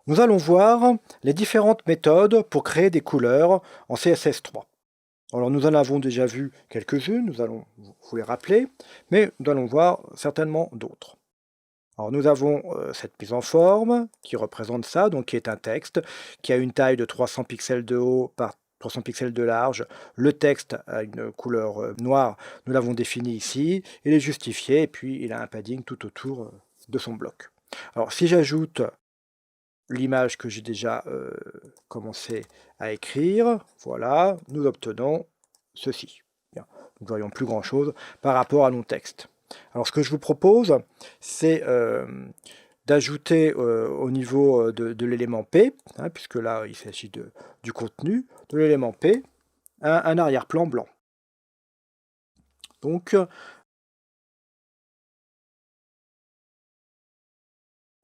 Nous allons voir les différentes méthodes pour créer des couleurs en CSS3. Alors nous en avons déjà vu quelques-unes, nous allons vous les rappeler, mais nous allons voir certainement d'autres. Alors nous avons cette mise en forme qui représente ça, donc qui est un texte qui a une taille de 300 pixels de haut par 300 pixels de large. Le texte a une couleur noire, nous l'avons défini ici, il est justifié et puis il a un padding tout autour de son bloc. Alors si j'ajoute l'image que j'ai déjà commencé à écrire, voilà, nous obtenons ceci. Bien, nous ne voyons plus grand-chose par rapport à nos textes. Alors ce que je vous propose, c'est d'ajouter au niveau de l'élément P, hein, puisque là il s'agit du contenu, de l'élément P, un arrière-plan blanc. Donc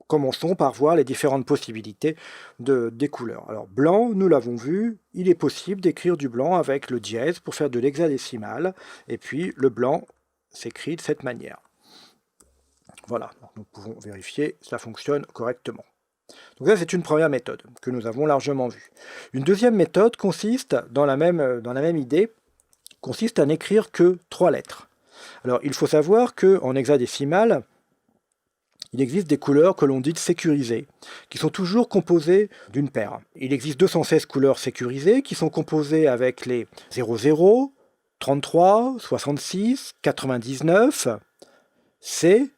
commençons par voir les différentes possibilités des couleurs. Alors blanc, nous l'avons vu, il est possible d'écrire du blanc avec le dièse pour faire de l'hexadécimal, et puis le blanc s'écrit de cette manière. Voilà, nous pouvons vérifier que cela fonctionne correctement. Donc ça, c'est une première méthode que nous avons largement vue. Une deuxième méthode consiste, dans la même idée, consiste à n'écrire que 3 lettres. Alors, il faut savoir qu'en hexadécimal, il existe des couleurs que l'on dit sécurisées, qui sont toujours composées d'une paire. Il existe 216 couleurs sécurisées qui sont composées avec les 00, 33, 66, 99, C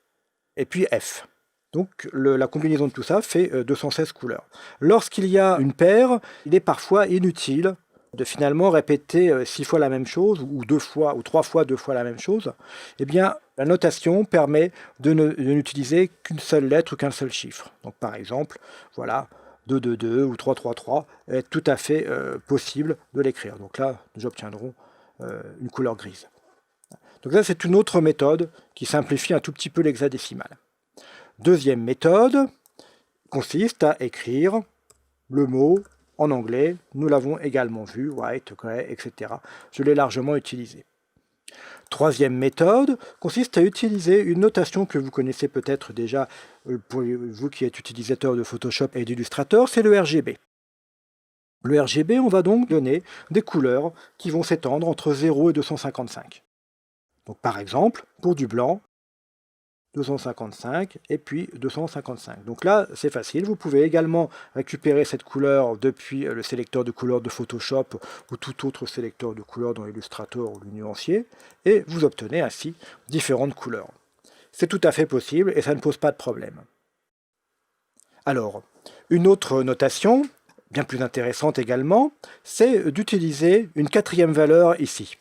et puis F. Donc la combinaison de tout ça fait 216 couleurs. Lorsqu'il y a une paire, il est parfois inutile de finalement répéter 6 fois la même chose, ou 2 fois, ou 3 fois 2 fois la même chose. Eh bien, la notation permet de n'utiliser qu'une seule lettre ou qu'un seul chiffre. Donc par exemple, voilà, 222 ou 333 est tout à fait possible de l'écrire. Donc là, nous obtiendrons une couleur grise. Donc ça, c'est une autre méthode qui simplifie un tout petit peu l'hexadécimal. Deuxième méthode consiste à écrire le mot en anglais. Nous l'avons également vu, white, grey, etc. Je l'ai largement utilisé. Troisième méthode consiste à utiliser une notation que vous connaissez peut-être déjà pour vous qui êtes utilisateur de Photoshop et d'Illustrator, c'est le RGB. Le RGB, on va donc donner des couleurs qui vont s'étendre entre 0 et 255. Donc par exemple, pour du blanc, 255 et puis 255. Donc là, c'est facile. Vous pouvez également récupérer cette couleur depuis le sélecteur de couleurs de Photoshop ou tout autre sélecteur de couleurs dans Illustrator ou le nuancier, et vous obtenez ainsi différentes couleurs. C'est tout à fait possible et ça ne pose pas de problème. Alors, une autre notation, bien plus intéressante également, c'est d'utiliser une quatrième valeur ici.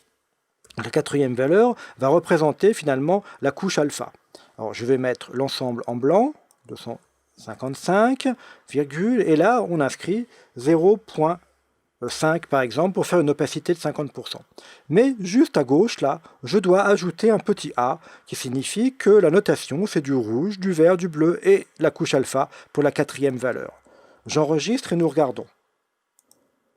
La quatrième valeur va représenter finalement la couche alpha. Alors je vais mettre l'ensemble en blanc, 255, virgule, et là on inscrit 0,5 par exemple pour faire une opacité de 50%. Mais juste à gauche là, je dois ajouter un petit a qui signifie que la notation c'est du rouge, du vert, du bleu et la couche alpha pour la quatrième valeur. J'enregistre et nous regardons.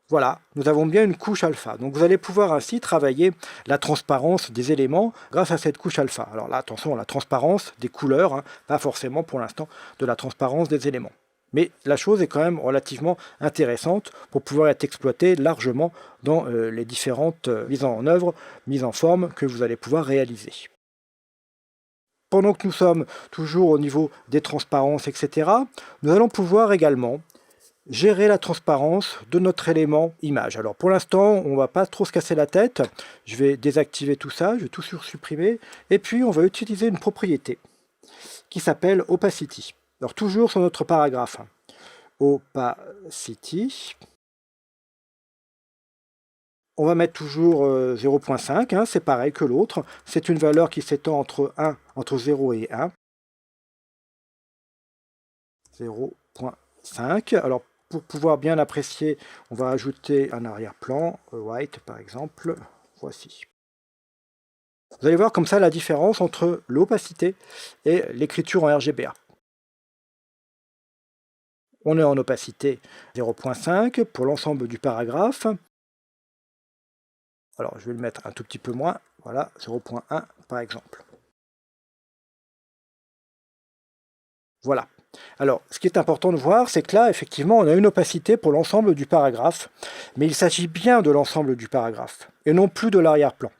Voilà, nous avons bien une couche alpha. Donc vous allez pouvoir ainsi travailler la transparence des éléments grâce à cette couche alpha. Alors là, attention, la transparence des couleurs, hein, pas forcément pour l'instant de la transparence des éléments. Mais la chose est quand même relativement intéressante pour pouvoir être exploitée largement dans les différentes mises en œuvre, mises en forme que vous allez pouvoir réaliser. Pendant que nous sommes toujours au niveau des transparences, etc., nous allons pouvoir également gérer la transparence de notre élément image. Alors pour l'instant, on ne va pas trop se casser la tête. Je vais désactiver tout ça, je vais tout supprimer. Et puis on va utiliser une propriété qui s'appelle Opacity. Alors toujours sur notre paragraphe. Opacity. On va mettre toujours 0,5, hein, c'est pareil que l'autre. C'est une valeur qui s'étend entre 0 et 1. 0,5. Alors pour pouvoir bien apprécier, on va ajouter un arrière-plan, white par exemple, voici. Vous allez voir comme ça la différence entre l'opacité et l'écriture en RGBA. On est en opacité 0,5 pour l'ensemble du paragraphe. Alors je vais le mettre un tout petit peu moins, voilà, 0,1 par exemple. Voilà. Alors, ce qui est important de voir, c'est que là, effectivement, on a une opacité pour l'ensemble du paragraphe, mais il s'agit bien de l'ensemble du paragraphe, et non plus de l'arrière-plan.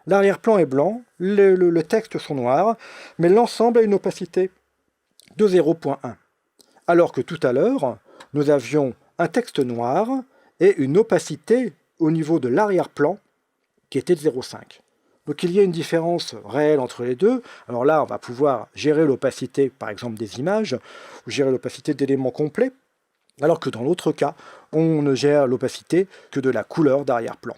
L'arrière-plan est blanc, le texte sont noirs, mais l'ensemble a une opacité de 0,1. Alors que tout à l'heure, nous avions un texte noir et une opacité au niveau de l'arrière-plan qui était de 0,5. Donc il y a une différence réelle entre les deux. Alors là, on va pouvoir gérer l'opacité, par exemple, des images, ou gérer l'opacité d'éléments complets, alors que dans l'autre cas, on ne gère l'opacité que de la couleur d'arrière-plan.